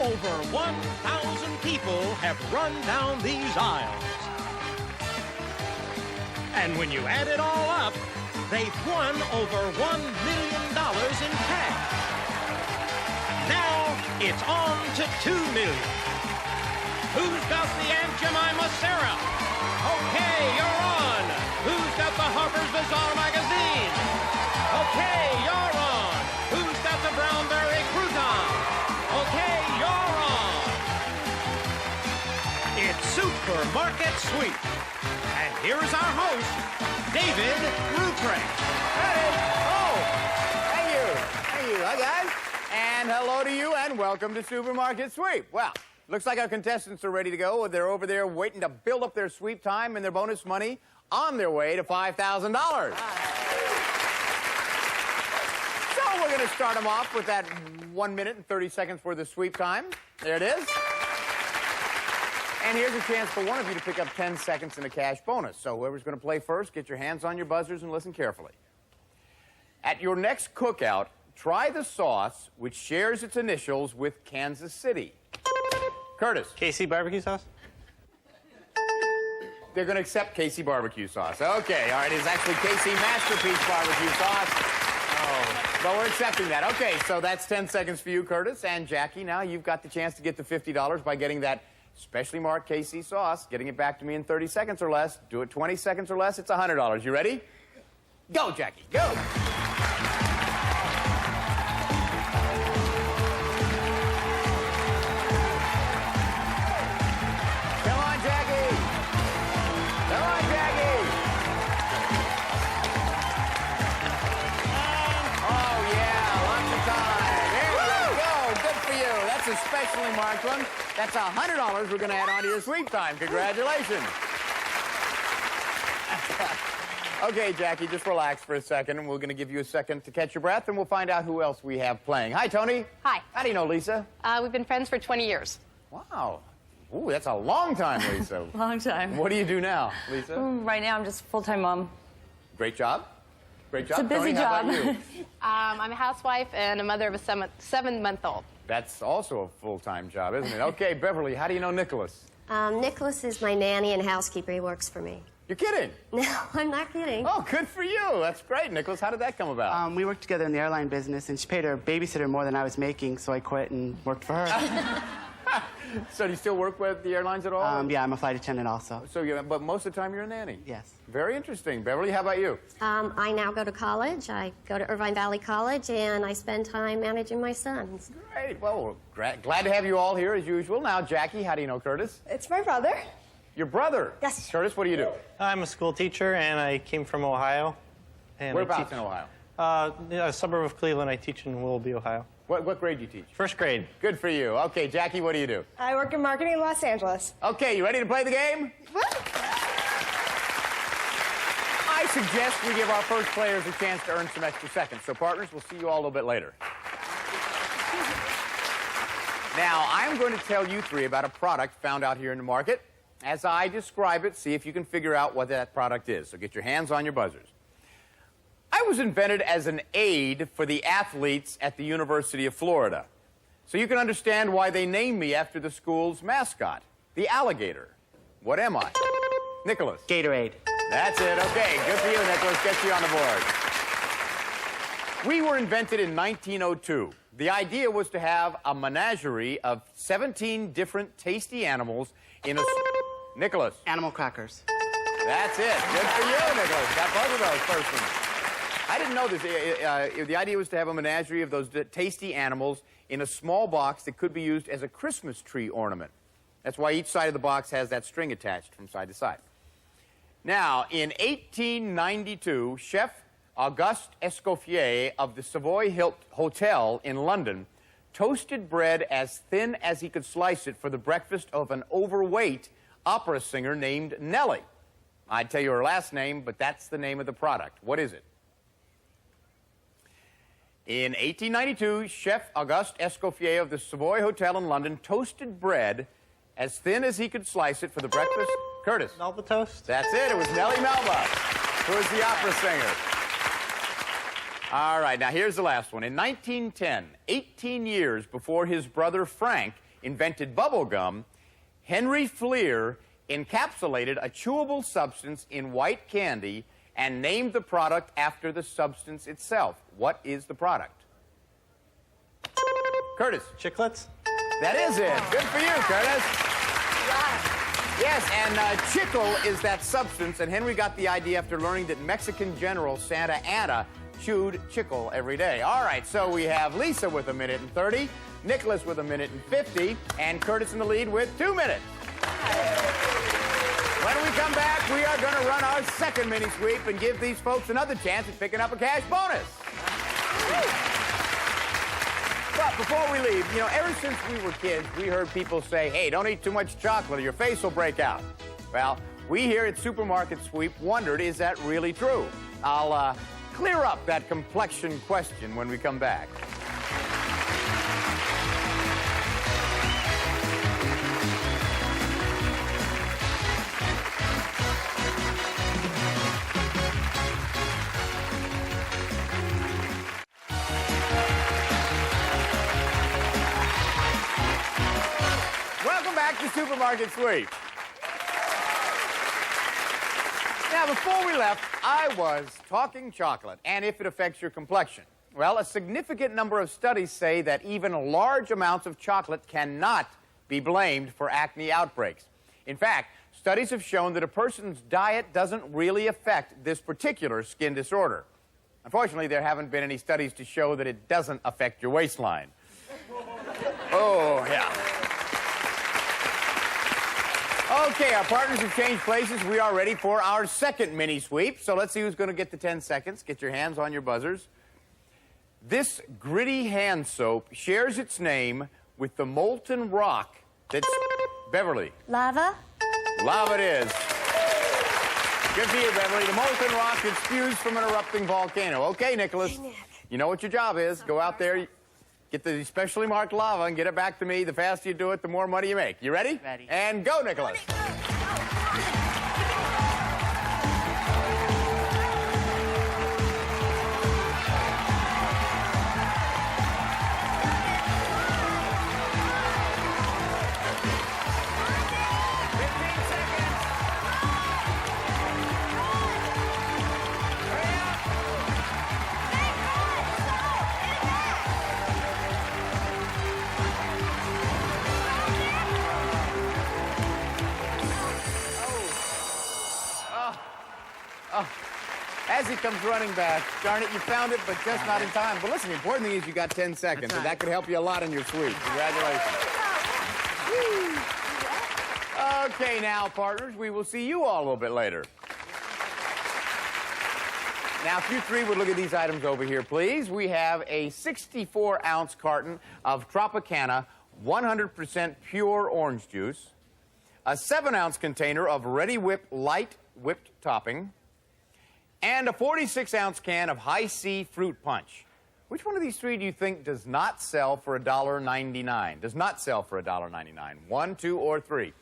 Over 1,000 people have run down these aisles. And when you add it all up, they've won over $1 million in cash. Now it's on to $2 million. Who's got the Aunt Jemima Sarah? Okay, you're on. Who's got the Harper's Bazaar magazine? Okay, you're on. Who's got the Brownberry crouton? Okay, you're on. It's Supermarket Sweep. And here is our host, David Ruprecht. Hey! Oh! Thank you. Thank you. Hi, guys. And hello to you, and welcome to Supermarket Sweep. Well, looks like our contestants are ready to go. They're over there waiting to build up their sweep time and their bonus money on their way to $5,000. So we're going to start them off with that 1 minute and 30 seconds worth of sweep time. There it is. And here's a chance for one of you to pick up 10 seconds in a cash bonus. So whoever's going to play first, get your hands on your buzzers and listen carefully. At your next cookout, try the sauce which shares its initials with Kansas City. Curtis. KC barbecue sauce? They're going to accept KC barbecue sauce. Okay, all right, it's actually KC Masterpiece barbecue sauce. Oh, but we're accepting that. Okay, so that's 10 seconds for you, Curtis. And Jackie, now you've got the chance to get the $50 by getting that specially marked KC sauce, getting it back to me in 30 seconds or less. Do it 20 seconds or less, it's $100. You ready? Go, Jackie, go! Come on, Jackie! Come on, Jackie! Oh, yeah, lots of time. There you go, good for you. That's a specially marked one. That's $100 we're going to add on to your sweep time. Congratulations. Okay, Jackie, just relax for a second, and we're going to give you a second to catch your breath, and we'll find out who else we have playing. Hi, Toni. Hi. How do you know Lisa? We've been friends for 20 years. Wow. Ooh, that's a long time, Lisa. Long time. What do you do now, Lisa? Right now, I'm just a full-time mom. Great job. Great job. It's a busy Toni, how about job. you? I'm a housewife and a mother of a seven-month-old. That's also a full-time job, isn't it? Okay, Beverly, how do you know Nicholas? Nicholas is my nanny and housekeeper. He works for me. You're kidding? No, I'm not kidding. Oh, good for you. That's great. Nicholas, how did that come about? We worked together in the airline business, and she paid her babysitter more than I was making, so I quit and worked for her. So do you still work with the airlines at all? Yeah, I'm a flight attendant also. So but most of the time you're a nanny? Yes. Very interesting. Beverly, how about you? I now go to college. I go to Irvine Valley College, and I spend time managing my sons. Great. Well, we're glad to have you all here as usual. Now, Jackie, how do you know Curtis? It's my brother. Your brother? Yes. Curtis, what do you do? I'm a school teacher, and I came from Ohio. And Whereabouts in Ohio? A suburb of Cleveland. I teach in Willoughby, Ohio. What grade do you teach? First grade. Good for you. Okay, Jackie, what do you do? I work in marketing in Los Angeles. Okay, you ready to play the game? I suggest we give our first players a chance to earn some extra seconds. So, partners, we'll see you all a little bit later. Now, I'm going to tell you three about a product found out here in the market. As I describe it, see if you can figure out what that product is. So get your hands on your buzzers. I was invented as an aid for the athletes at the University of Florida. So you can understand why they named me after the school's mascot, the alligator. What am I? Nicholas. Gatorade. That's it. Okay, good for you, Nicholas. Get you on the board. We were invented in 1902. The idea was to have a menagerie of 17 different tasty animals in a... Nicholas. Animal crackers. That's it. Good for you, Nicholas. Got both of those first ones. I didn't know this. The idea was to have a menagerie of those tasty animals in a small box that could be used as a Christmas tree ornament. That's why each side of the box has that string attached from side to side. Now, in 1892, Chef Auguste Escoffier of the Savoy Hotel in London toasted bread as thin as he could slice it for the breakfast of an overweight opera singer named Nellie. I'd tell you her last name, but that's the name of the product. What is it? In 1892, Chef Auguste Escoffier of the Savoy Hotel in London toasted bread as thin as he could slice it for the breakfast. Curtis. Melba toast? That's it. It was Nellie Melba, who was the opera singer. All right, now here's the last one. In 1910, 18 years before his brother Frank invented bubble gum, Henry Fleer encapsulated a chewable substance in white candy and named the product after the substance itself. What is the product? Curtis. Chiclets? That is it. Good for you, Curtis. Yes, and chicle is that substance, and Henry got the idea after learning that Mexican General Santa Anna chewed chicle every day. All right, so we have Lisa with 1 minute and 30, Nicholas with 1 minute and 50, and Curtis in the lead with 2 minutes. When we come back, we are going to run our second mini sweep and give these folks another chance at picking up a cash bonus. But before we leave, you know, ever since we were kids, we heard people say, hey, don't eat too much chocolate or your face will break out. Well, we here at Supermarket Sweep wondered, is that really true? I'll clear up that complexion question when we come back. Back to Supermarket Sweep. Now, before we left, I was talking chocolate and if it affects your complexion. Well, a significant number of studies say that even large amounts of chocolate cannot be blamed for acne outbreaks. In fact, studies have shown that a person's diet doesn't really affect this particular skin disorder. Unfortunately, there haven't been any studies to show that it doesn't affect your waistline. Oh, yeah. Okay, our partners have changed places. We are ready for our second mini sweep. So let's see who's going to get the 10 seconds. Get your hands on your buzzers. This gritty hand soap shares its name with the molten rock that's... Beverly. Lava? Lava it is. Good for you, Beverly. The molten rock that spews from an erupting volcano. Okay, Nicholas. You know what your job is. Go out there, get the specially marked lava and get it back to me. The faster you do it, the more money you make. You ready? Ready. And go, Nicholas. As he comes running back, darn it, you found it, but just not in time. But listen, the important thing is you got 10 seconds, and that could help you a lot in your sweep. Congratulations. Okay, now, partners, we will see you all a little bit later. Now, if you three would look at these items over here, please. We have a 64-ounce carton of Tropicana 100% pure orange juice, a 7-ounce container of Ready Whip light whipped topping, and a 46-ounce can of High C fruit punch. Which one of these three do you think does not sell for $1.99? Does not sell for $1.99? 1, 2, or 3?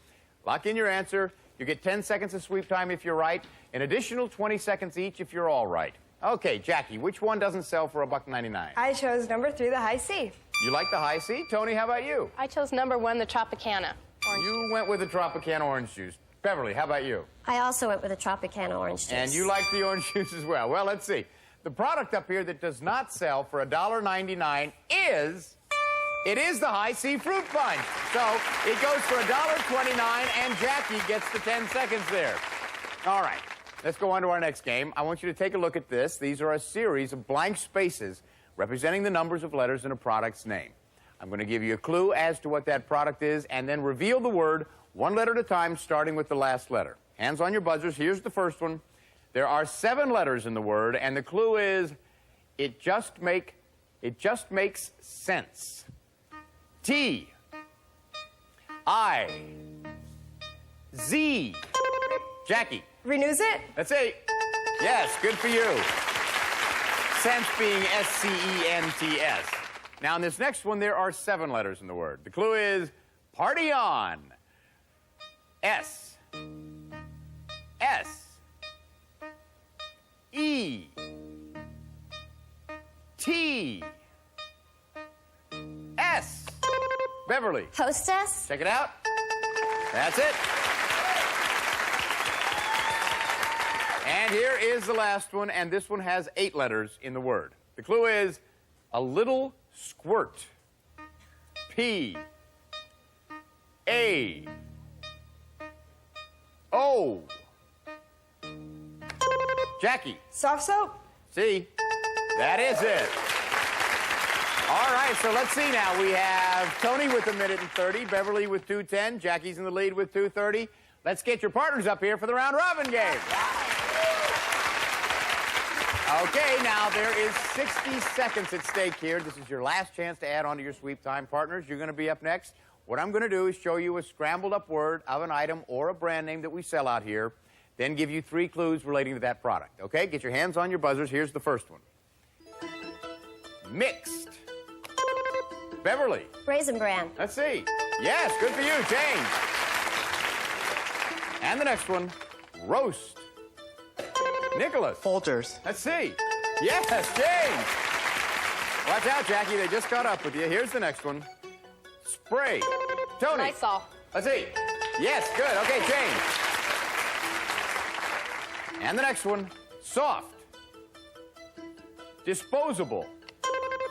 Lock in your answer. You get 10 seconds of sweep time if you're right, an additional 20 seconds each if you're all right. Okay, Jacqui, which one doesn't sell for $1.99? I chose number 3, the High C. You like the High C? Toni, how about you? I chose number 1, the Tropicana. You went with the Tropicana orange juice. Beverly, how about you? I also went with a Tropicana orange juice. And you like the orange juice as well. Well, let's see. The product up here that does not sell for $1.99 is... It is the High C fruit punch. So it goes for $1.29, and Jacqui gets the 10 seconds there. All right, let's go on to our next game. I want you to take a look at this. These are a series of blank spaces representing the numbers of letters in a product's name. I'm going to give you a clue as to what that product is, and then reveal the word one letter at a time, starting with the last letter. Hands on your buzzers. Here's the first one. There are 7 letters in the word, and the clue is it just makes sense. T, I, Z. Jacqui. Renews it? That's it. Yes, good for you. Sense being S-C-E-N-T-S. Now, in this next one, there are 7 letters in the word. The clue is party on. S, S, E, T, S. Beverly. Hostess. Check it out. That's it. And here is the last one, and this one has 8 letters in the word. The clue is a little squirt. P. A. O. Jacqui. Soft soap. See? That is it. All right, so let's see now. We have Toni with 1 minute and 30, Beverly with 2:10, Jacqui's in the lead with 2:30. Let's get your partners up here for the round robin game. Okay, now there is 60 seconds at stake here. This is your last chance to add on to your sweep time. Partners, you're going to be up next. What I'm going to do is show you a scrambled up word of an item or a brand name that we sell out here, then give you 3 clues relating to that product. Okay, get your hands on your buzzers. Here's the first one. Mixed. Beverly. Raisin Bran. Let's see. Yes, good for you, James. And the next one, roast. Nicholas. Folgers. Let's see. Yes, James. Watch out, Jacqui. They just caught up with you. Here's the next one. Spray. Toni. Lysol. Let's see. Yes, good. Okay, James. And the next one, soft. Disposable.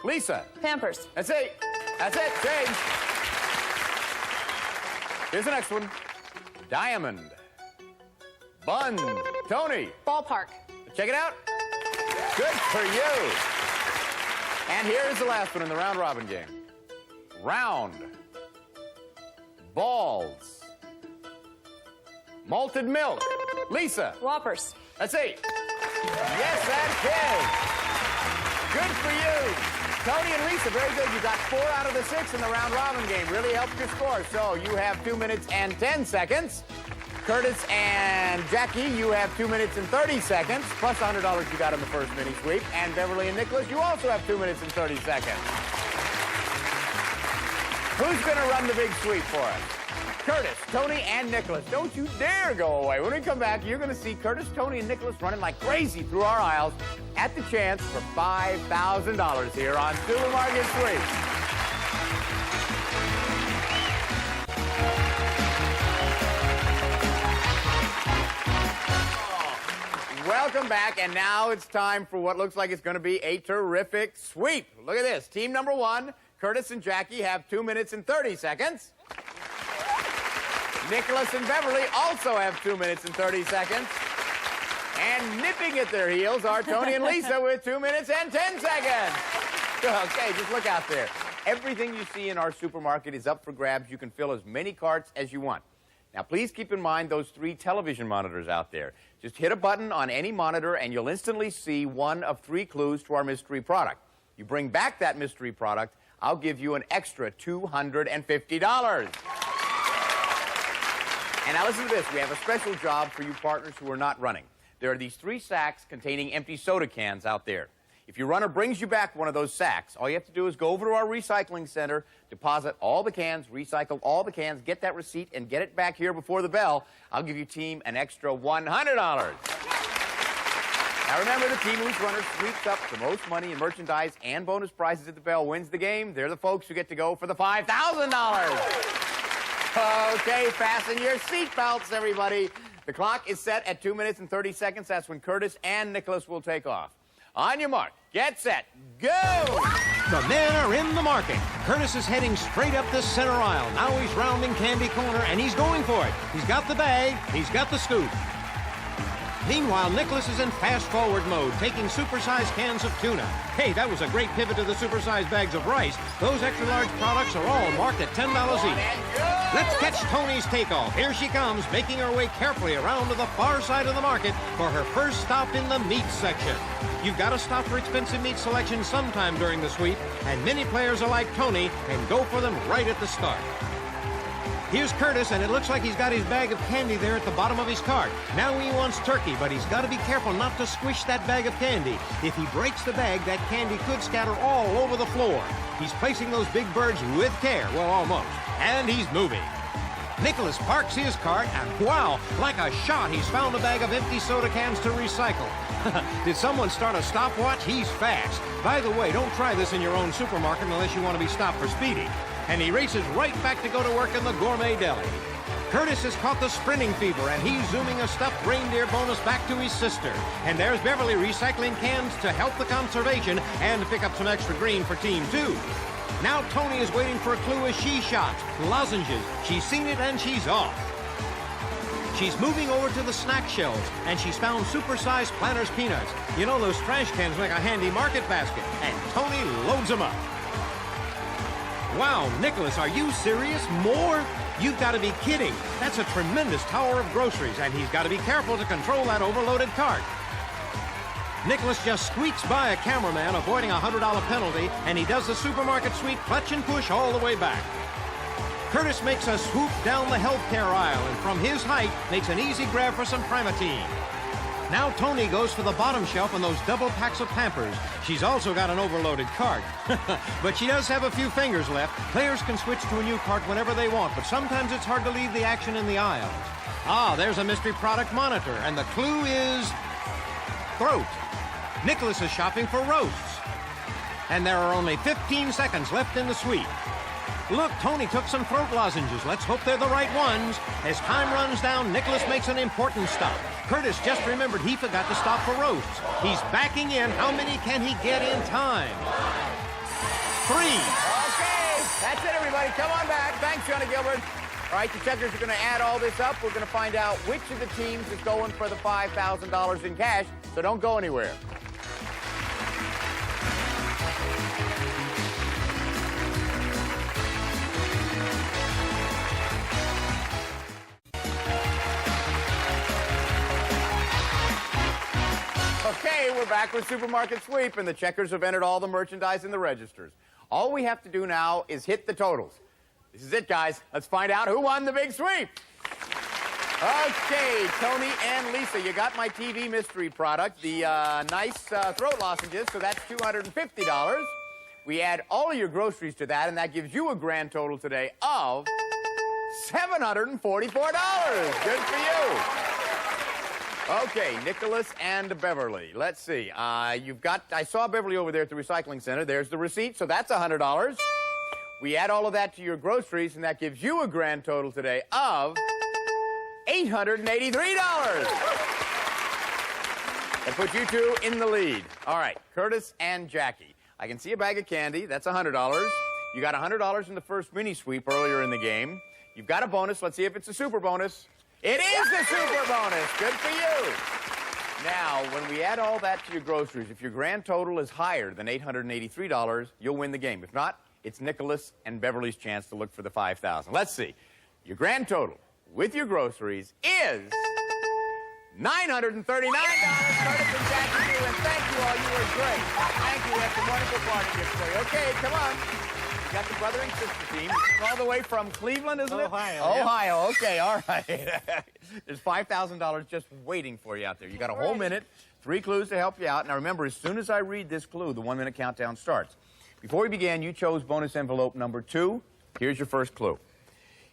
Lisa. Pampers. That's it. That's it, James. Here's the next one. Diamond. Bun. Toni. Ballpark. Check it out. Good for you. And here's the last one in the round robin game. Round. Balls. Malted milk. Lisa. Whoppers. Let's see. Yes, and kid. Good for you. Toni and Lisa, very good. You got 4 out of the 6 in the round robin game. Really helped your score. So you have 2 minutes and 10 seconds. Curtis and Jacqui, you have 2 minutes and 30 seconds, plus $100 you got in the first mini sweep. And Beverly and Nicholas, you also have 2 minutes and 30 seconds. Who's going to run the big sweep for us? Curtis, Toni, and Nicholas. Don't you dare go away. When we come back, you're going to see Curtis, Toni, and Nicholas running like crazy through our aisles at the chance for $5,000 here on Supermarket Sweep. Welcome back, and now it's time for what looks like it's going to be a terrific sweep. Look at this. Team number 1, Curtis and Jacqui, have 2 minutes and 30 seconds. Nicholas and Beverly also have 2 minutes and 30 seconds. And nipping at their heels are Toni and Lisa with 2 minutes and 10 seconds. Okay, just look out there. Everything you see in our supermarket is up for grabs. You can fill as many carts as you want. Now, please keep in mind those 3 television monitors out there. Just hit a button on any monitor, and you'll instantly see one of 3 clues to our mystery product. You bring back that mystery product, I'll give you an extra $250. And now listen to this. We have a special job for you partners who are not running. There are these 3 sacks containing empty soda cans out there. If your runner brings you back one of those sacks, all you have to do is go over to our recycling center, deposit all the cans, recycle all the cans, get that receipt, and get it back here before the bell. I'll give you team an extra $100. Now remember, the team whose runner sweeps up the most money in merchandise and bonus prizes at the bell wins the game. They're the folks who get to go for the $5,000. Okay, fasten your seatbelts, everybody. The clock is set at 2 minutes and 30 seconds. That's when Curtis and Nicholas will take off. On your mark, get set, go! The men are in the market. Curtis is heading straight up this center aisle. Now he's rounding Candy Corner, and he's going for it. He's got the bag. He's got the scoop. Meanwhile, Nicholas is in fast-forward mode, taking supersized cans of tuna. Hey, that was a great pivot to the supersized bags of rice. Those extra-large products are all marked at $10 each. Let's catch Toni's takeoff. Here she comes, making her way carefully around to the far side of the market for her first stop in the meat section. You've got to stop for expensive meat selection sometime during the sweep, and many players like Toni can go for them right at the start. Here's Curtis, and it looks like he's got his bag of candy there at the bottom of his cart. Now he wants turkey, but he's got to be careful not to squish that bag of candy. If he breaks the bag, that candy could scatter all over the floor. He's placing those big birds with care, well, almost, and he's moving. Nicholas parks his cart, and wow, like a shot, he's found a bag of empty soda cans to recycle. Did someone start a stopwatch? He's fast. By the way, don't try this in your own supermarket unless you want to be stopped for speeding. and he races right back to go to work in the gourmet deli. Curtis has caught the sprinting fever, and he's zooming a stuffed reindeer bonus back to his sister. And there's Beverly recycling cans to help the conservation and to pick up some extra green for Team 2. Now Toni is waiting for a clue as she shots. Lozenges. She's seen it and she's off. She's moving over to the snack shelves, and she's found super-sized Planters peanuts. You know, those trash cans make a handy market basket, and Toni loads them up. Wow, Nicholas, are you serious? More? You've got to be kidding. That's a tremendous tower of groceries, and he's got to be careful to control that overloaded cart. Nicholas just squeaks by a cameraman, avoiding a $100 penalty, and he does the supermarket sweep clutch and push all the way back. Curtis makes a swoop down the healthcare aisle, and from his height, makes an easy grab for some Primatine. Now Toni goes for the bottom shelf on those double packs of Pampers. She's also got an overloaded cart. But she does have a few fingers left. Players can switch to a new cart whenever they want, but sometimes it's hard to leave the action in the aisles. Ah, there's a mystery product monitor, and the clue is throat. Nicholas is shopping for roasts. And there are only 15 seconds left in the sweep. Look, Toni took some throat lozenges. Let's hope they're the right ones. As time runs down, Nicholas makes an important stop. Curtis just remembered he forgot to stop for roasts. He's backing in. How many can he get in time? 3. Okay, that's it, everybody. Come on back. Thanks, Johnny Gilbert. All right, the checkers are going to add all this up. We're going to find out which of the teams is going for the $5,000 in cash, so don't go anywhere. Okay, we're back with Supermarket Sweep, and the checkers have entered all the merchandise in the registers. All we have to do now is hit the totals. This is it, guys. Let's find out who won the big sweep. Okay, Toni and Lisa, you got my TV mystery product, the nice throat lozenges, so that's $250. We add all of your groceries to that, and that gives you a grand total today of $744. Good for you. Okay, Nicholas and Beverly. Let's see. I saw Beverly over there at the recycling center. There's the receipt, so that's $100. We add all of that to your groceries, and that gives you a grand total today of $883. That puts you two in the lead. All right, Curtis and Jacqui. I can see a bag of candy. That's $100. You got $100 in the first mini sweep earlier in the game. You've got a bonus. Let's see if it's a super bonus. It is the super bonus. Good for you. Now, when we add all that to your groceries, if your grand total is higher than $883, you'll win the game. If not, it's Nicholas and Beverly's chance to look for the $5,000. Let's see. Your grand total with your groceries is $939. Curtis and Jacqui, and thank you all. You were great. Thank you. We have some wonderful party gifts for you. Okay, come on. You got the brother and sister team. All the way from Cleveland, isn't it? Ohio. Okay, all right. There's $5,000 just waiting for you out there. You got a whole minute, 3 clues to help you out. Now remember, as soon as I read this clue, the 1-minute countdown starts. Before we began, you chose bonus envelope number 2. Here's your first clue.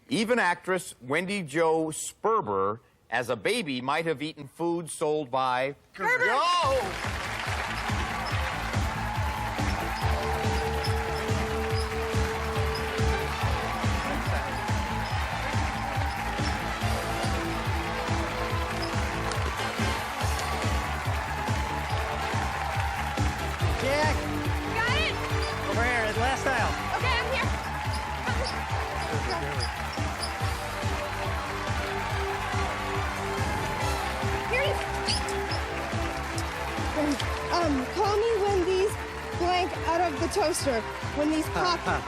Even actress Wendy Jo Sperber, as a baby, might have eaten food sold by... Go! Call me when these blank out of the toaster. When these pop. Your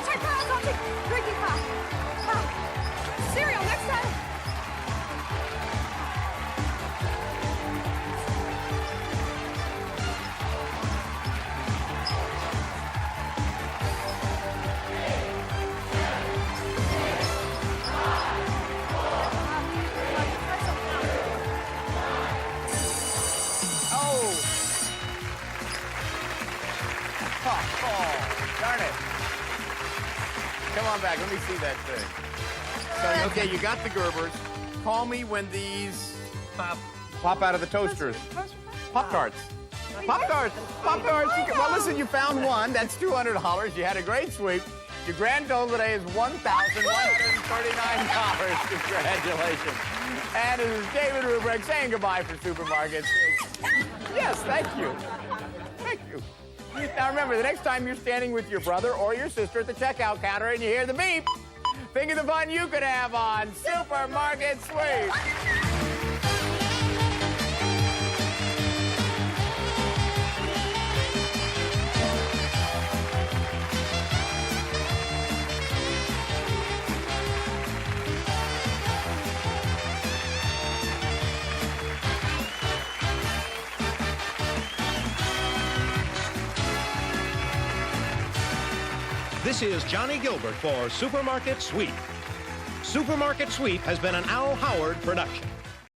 turn, Carl. I'll take drinking pop. Cereal next time. Darn it. Come on back. Let me see that thing. So, okay, you got the Gerbers. Call me when these pop out of the toasters. Pop-Tarts. Pop-Tarts. Pop-Tarts. Well, listen, you found one. That's $200. You had a great sweep. Your grand total today is $1,139. Congratulations. And this is David Rubrick saying goodbye for Supermarket Sweep. Yes, thank you. Thank you. Now remember, the next time you're standing with your brother or your sister at the checkout counter and you hear the beep, think of the fun you could have on Supermarket Sweep. This is Johnny Gilbert for Supermarket Sweep. Supermarket Sweep has been an Al Howard production.